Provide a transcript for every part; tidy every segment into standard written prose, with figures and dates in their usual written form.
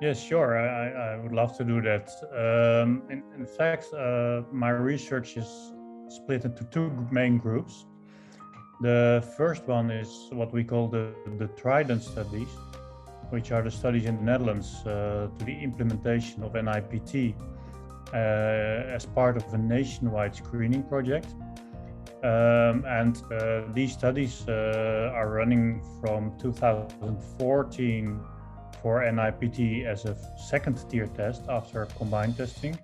Yes, sure. I would love to do that. In fact, my research is split into two main groups. The first one is what we call the Trident studies, which are the studies in the Netherlands to the implementation of NIPT as part of a nationwide screening project. And these studies are running from 2014 for NIPT as a second tier test after combined testing,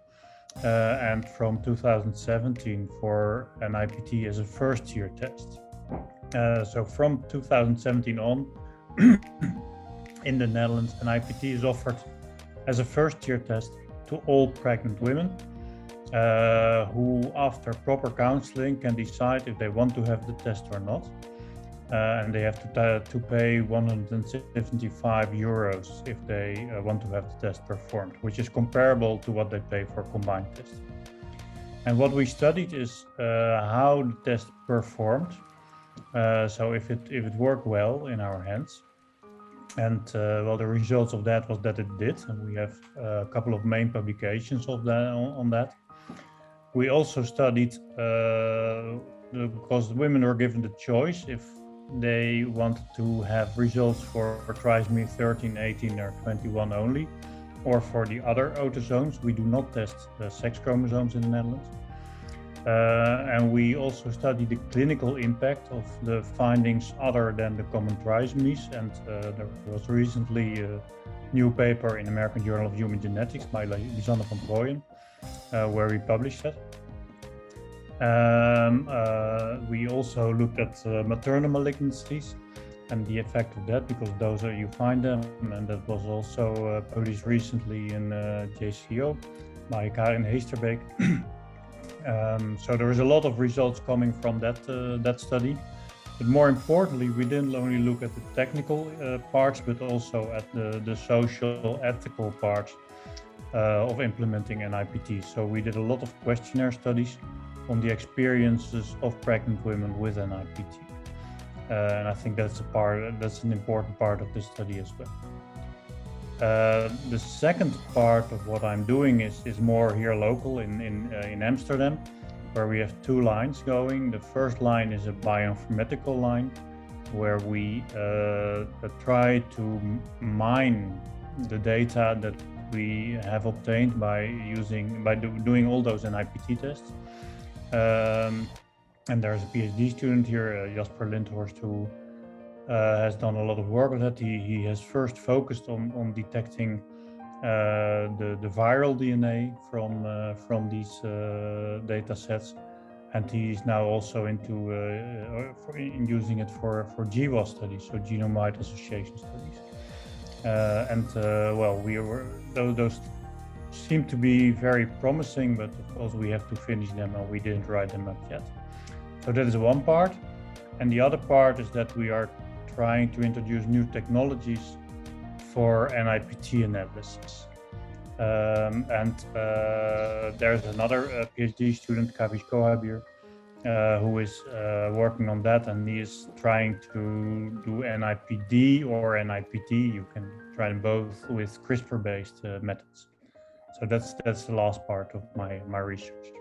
and from 2017 for NIPT as a first tier test. So from 2017 on, in the Netherlands, NIPT is offered as a first tier test to all pregnant women who, after proper counseling, can decide if they want to have the test or not. And they have to pay 175 euros if they want to have the test performed, which is comparable to what they pay for combined testing. And what we studied is how the test performed. So if it worked well in our hands. And well, the results of that was that it did, and we have a couple of main publications of that on that. We also studied because women were given the choice if they wanted to have results for trisomy 13, 18, or 21 only, or for the other autosomes. We do not test sex chromosomes in the Netherlands. And we also studied the clinical impact of the findings other than the common trisomies. And there was recently a new paper in American Journal of Human Genetics by Lisanne van Prooijen, where we published that. We also looked at maternal malignancies and the effect of that, because those are, you find them, and that was also published recently in JCO by Karin Heesterbeek. So there is a lot of results coming from that study. But more importantly, we didn't only look at the technical parts, but also at the social, ethical parts of implementing NIPT. So we did a lot of questionnaire studies on the experiences of pregnant women with NIPT. And I think that's an important part of the study as well. The second part of what I'm doing is more here local in Amsterdam, where we have two lines going. The first line is a bioinformatical line, where we try to mine the data that we have obtained by doing all those NIPT tests. And there's a PhD student here, Jasper Lindhorst, who has done a lot of work with that. He has first focused on detecting the viral DNA from these data sets, and he's now also into in using it for GWAS studies, so genome-wide association studies. Well, those seem to be very promising, but of course we have to finish them, and we didn't write them up yet. So that is one part, and the other part is that we are trying to introduce new technologies for NIPT analysis. There's another PhD student, Kavish Kohabir, who is working on that, and he is trying to do NIPD or NIPT. You can try them both with CRISPR-based methods. So that's the last part of my research.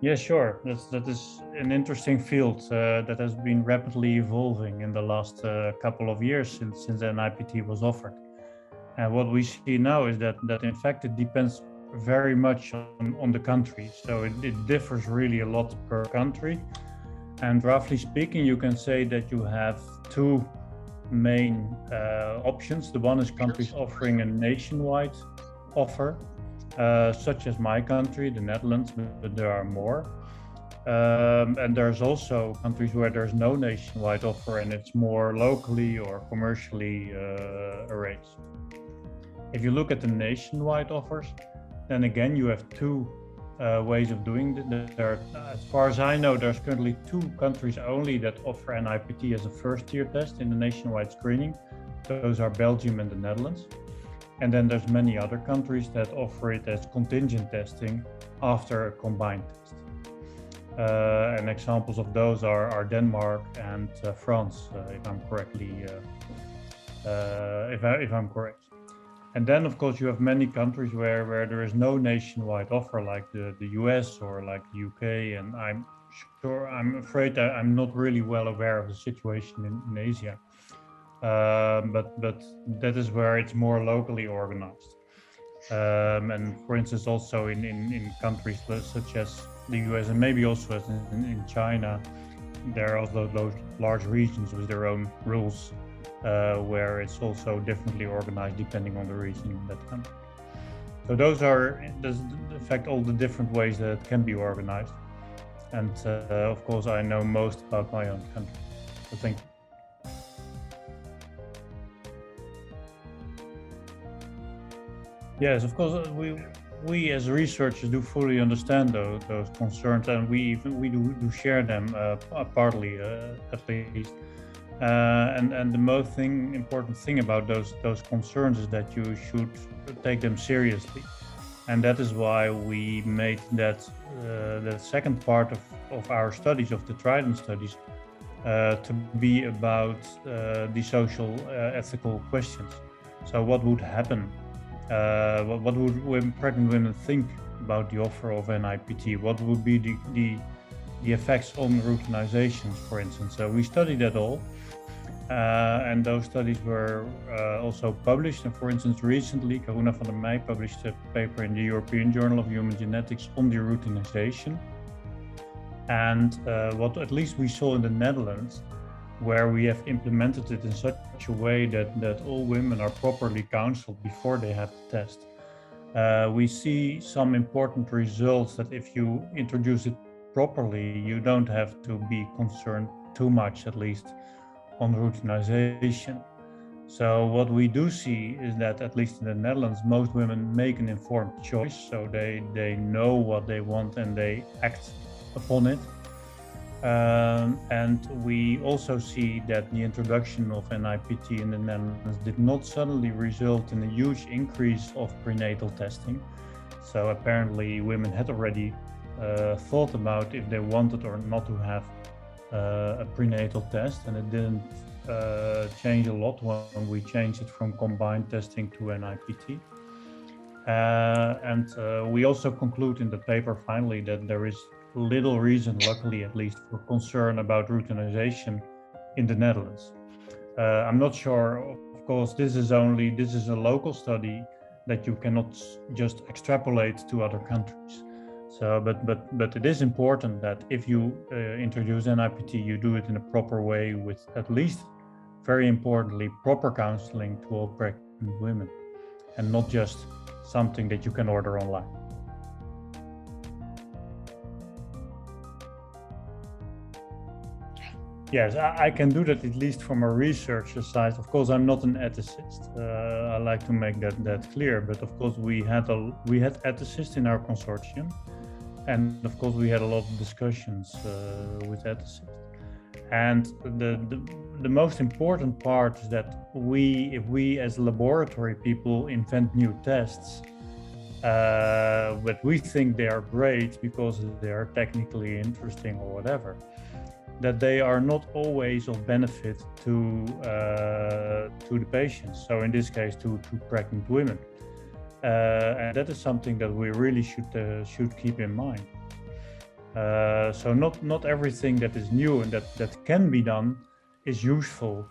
Yeah, sure. That is an interesting field that has been rapidly evolving in the last couple of years since NIPT was offered. And what we see now is that in fact it depends very much on the country. So it differs really a lot per country. And roughly speaking, you can say that you have two main options. The one is countries offering a nationwide offer, such as my country, the Netherlands, but there are more. And there's also countries where there's no nationwide offer and it's more locally or commercially arranged. If you look at the nationwide offers, then again, you have two ways of doing it. As far as I know, there's currently two countries only that offer NIPT as a first-tier test in the nationwide screening. Those are Belgium and the Netherlands. And then there's many other countries that offer it as contingent testing after a combined test. And examples of those are Denmark and France, if I'm correctly, if I'm correct. And then, of course, you have many countries where there is no nationwide offer, like the US or like the UK. And I'm afraid that I'm not really well aware of the situation in Asia. But that is where it's more locally organized. And for instance, also in countries such as the US and maybe also as in China, there are also those large regions with their own rules, where it's also differently organized depending on the region in that country. So those are, in fact, all the different ways that it can be organized. And of course, I know most about my own country. So thank you. Yes, of course, we as researchers do fully understand those concerns, and we do share them, partly, at least. And the most important thing about those concerns is that you should take them seriously, and that is why we made that the second part of our studies, of the Trident studies, to be about the social ethical questions. So what would happen? What would pregnant women think about the offer of NIPT? What would be the effects on routinization, for instance? So we studied that all, and those studies were also published. And for instance, recently, Karuna van der Meij published a paper in the European Journal of Human Genetics on the routinization. And what at least we saw in the Netherlands, where we have implemented it in such a way that all women are properly counseled before they have the test. We see some important results that if you introduce it properly, you don't have to be concerned too much, at least, on routinization. So what we do see is that, at least in the Netherlands, most women make an informed choice. So they know what they want and they act upon it. And we also see that the introduction of NIPT in the Netherlands did not suddenly result in a huge increase of prenatal testing. So apparently women had already thought about if they wanted or not to have a prenatal test, and it didn't change a lot when we changed it from combined testing to NIPT. And we also conclude in the paper finally that there is little reason, luckily at least, for concern about routinization in the Netherlands. I'm not sure, of course, this is a local study that you cannot just extrapolate to other countries. So, but it is important that if you introduce NIPT, you do it in a proper way with, at least, very importantly, proper counseling to all pregnant women, and not just something that you can order online. Yes, I can do that, at least from a researcher side. Of course, I'm not an ethicist. I like to make that clear. But of course, we had ethicists in our consortium, and of course, we had a lot of discussions with ethicists. And the most important part is that if we as laboratory people invent new tests, but we think they are great because they are technically interesting or whatever, that they are not always of benefit to the patients. So in this case, to pregnant women, and that is something that we really should keep in mind. So not everything that is new and that can be done is useful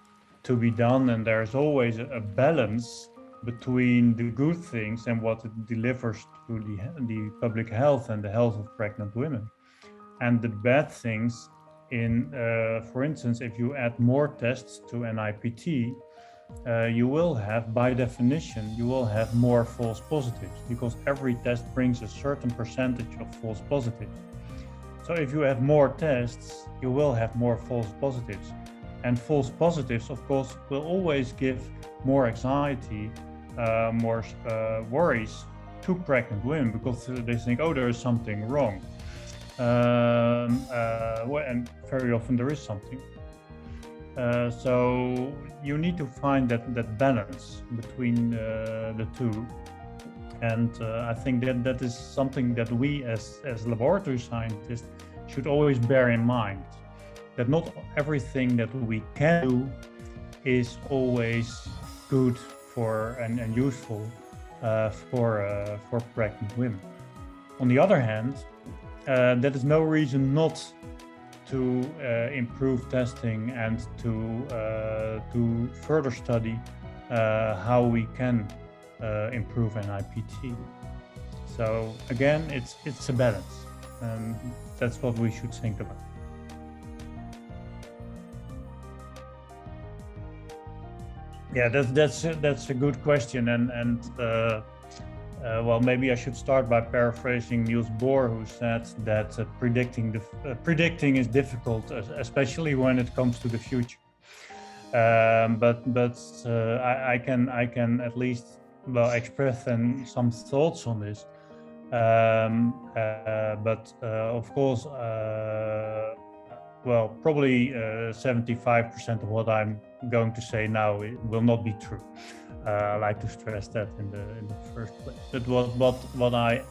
to be done, and there's always a balance between the good things and what it delivers to the public health and the health of pregnant women, and the bad things. For instance, if you add more tests to NIPT, you will have, by definition, more false positives, because every test brings a certain percentage of false positives. So if you have more tests, you will have more false positives. And false positives, of course, will always give more anxiety, more worries to pregnant women, because they think, oh, there is something wrong. And very often there is something. So you need to find that balance between the two. And I think that is something that we as laboratory scientists should always bear in mind that not everything that we can do is always good for and useful for pregnant women. On the other hand, that is no reason not to improve testing and to further study how we can improve NIPT. So again, it's a balance, and that's what we should think about. Yeah, that's a good question, and well, maybe I should start by paraphrasing Niels Bohr, who said that predicting is difficult, especially when it comes to the future. But I can at least express some thoughts on this. But of course, well, probably 75% of what I'm going to say now will not be true. I like to stress that in the first place. But what I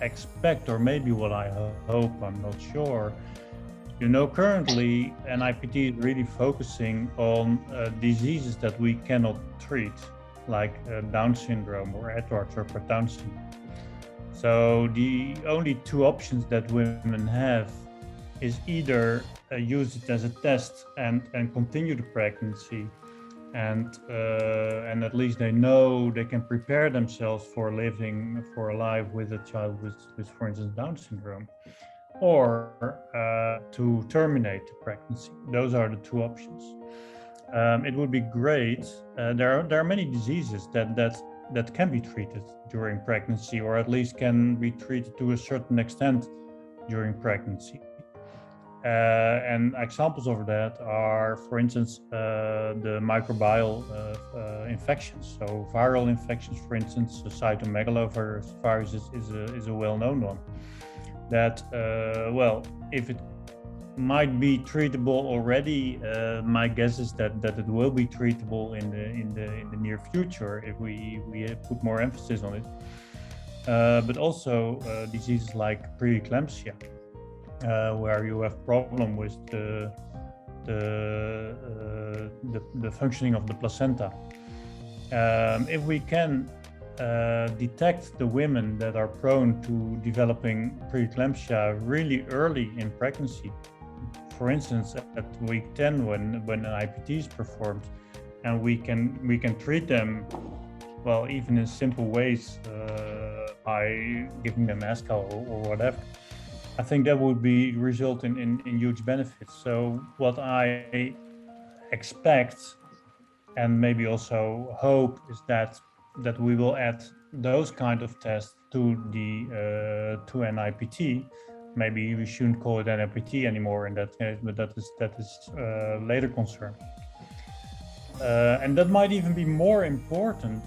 expect, or maybe what I hope, I'm not sure. Currently NIPT is really focusing on diseases that we cannot treat, like Down syndrome or Edwards or Down syndrome. So the only two options that women have is either use it as a test and continue the pregnancy, and at least they know they can prepare themselves for living for a life with a child with for instance, Down syndrome, or to terminate the pregnancy. Those are the two options. It would be great. There are many diseases that can be treated during pregnancy, or at least can be treated to a certain extent during pregnancy. And examples of that are, for instance, the microbial infections. So viral infections, for instance, cytomegalovirus is a well-known one. That, well, if it might be treatable already, my guess is that it will be treatable in the near future if we put more emphasis on it. But also diseases like preeclampsia, where you have problem with the functioning of the placenta. If we can detect the women that are prone to developing preeclampsia really early in pregnancy, for instance at week 10 when an NIPT is performed, and we can treat them, well, even in simple ways, by giving them ASCA or whatever, I think that would result in huge benefits. So what I expect, and maybe also hope, is that we will add those kind of tests to NIPT. Maybe we shouldn't call it NIPT anymore in that case, but that is later concern. And that might even be more important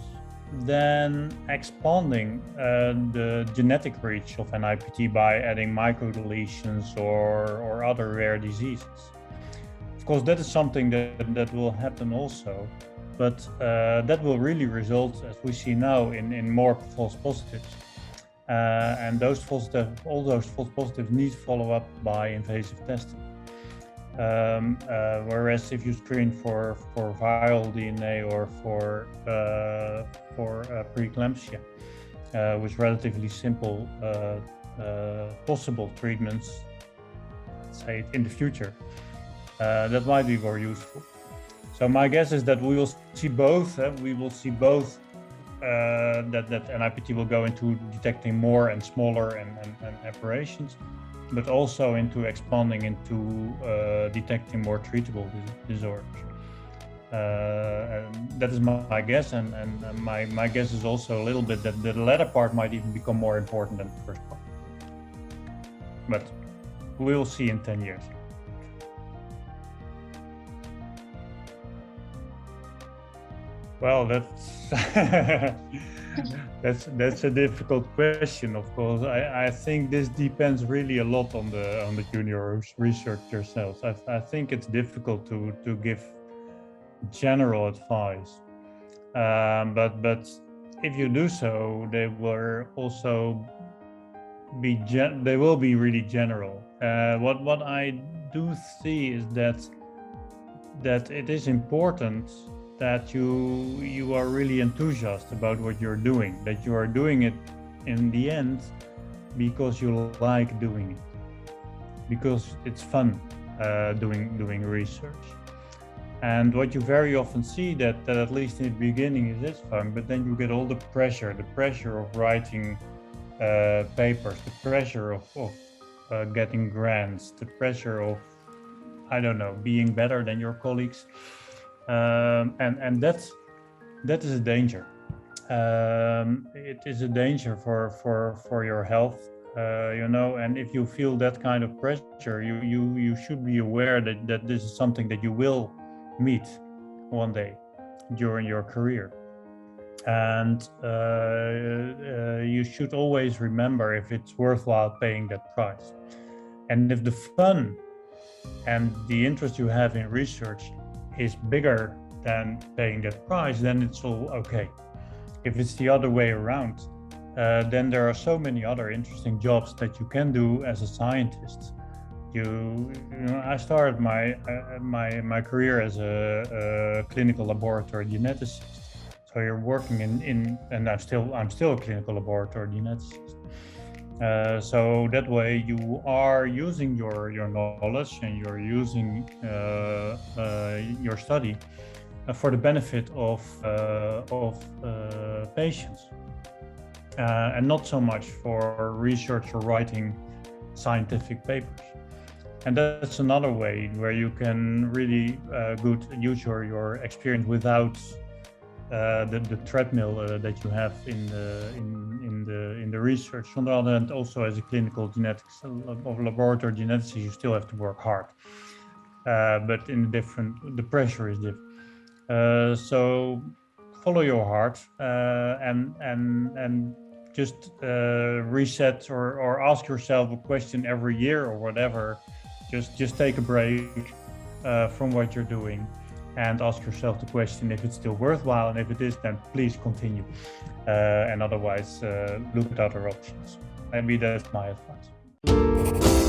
than expanding the genetic reach of NIPT by adding microdeletions or other rare diseases. Of course, that is something that will happen also, but that will really result, as we see now, in more false positives. And all those false positives need follow-up by invasive testing. Whereas if you screen for viral DNA or for preeclampsia with relatively simple possible treatments, let's say in the future, that might be more useful. So my guess is that we will see both. We will see both that NIPT will go into detecting more and smaller and aberrations, but also into expanding into detecting more treatable disorders. And that is my guess, and my guess is also a little bit that the latter part might even become more important than the first part. But we will see in 10 years. Well, that's a difficult question. Of course, I think this depends really a lot on the junior researchers themselves. I think it's difficult to give general advice, but if you do so, they will also be really general. What I do see is that it is important that you are really enthusiastic about what you're doing, that you are doing it in the end because you like doing it, because it's fun doing research. And what you very often see that at least in the beginning it is fun, but then you get all the pressure of writing papers, the pressure of getting grants, the pressure of, I don't know, being better than your colleagues, and that is a danger. It is a danger for your health, and if you feel that kind of pressure, you should be aware that this is something that you will meet one day during your career. And you should always remember if it's worthwhile paying that price. And if the fun and the interest you have in research is bigger than paying that price, then it's all okay. If it's the other way around, then there are so many other interesting jobs that you can do as a scientist. I started my career as a clinical laboratory geneticist. So you're working and I'm still a clinical laboratory geneticist. So that way you are using your knowledge and you're using your study for the benefit of patients, and not so much for research or writing scientific papers. And that's another way where you can really use your experience without the treadmill that you have in the research. On the other hand, also as a clinical genetics of laboratory genetics, you still have to work hard, but the pressure is different. So follow your heart and just reset or ask yourself a question every year or whatever. Just take a break from what you're doing and ask yourself the question if it's still worthwhile, and if it is, then please continue, and otherwise look at other options. Maybe that's my advice.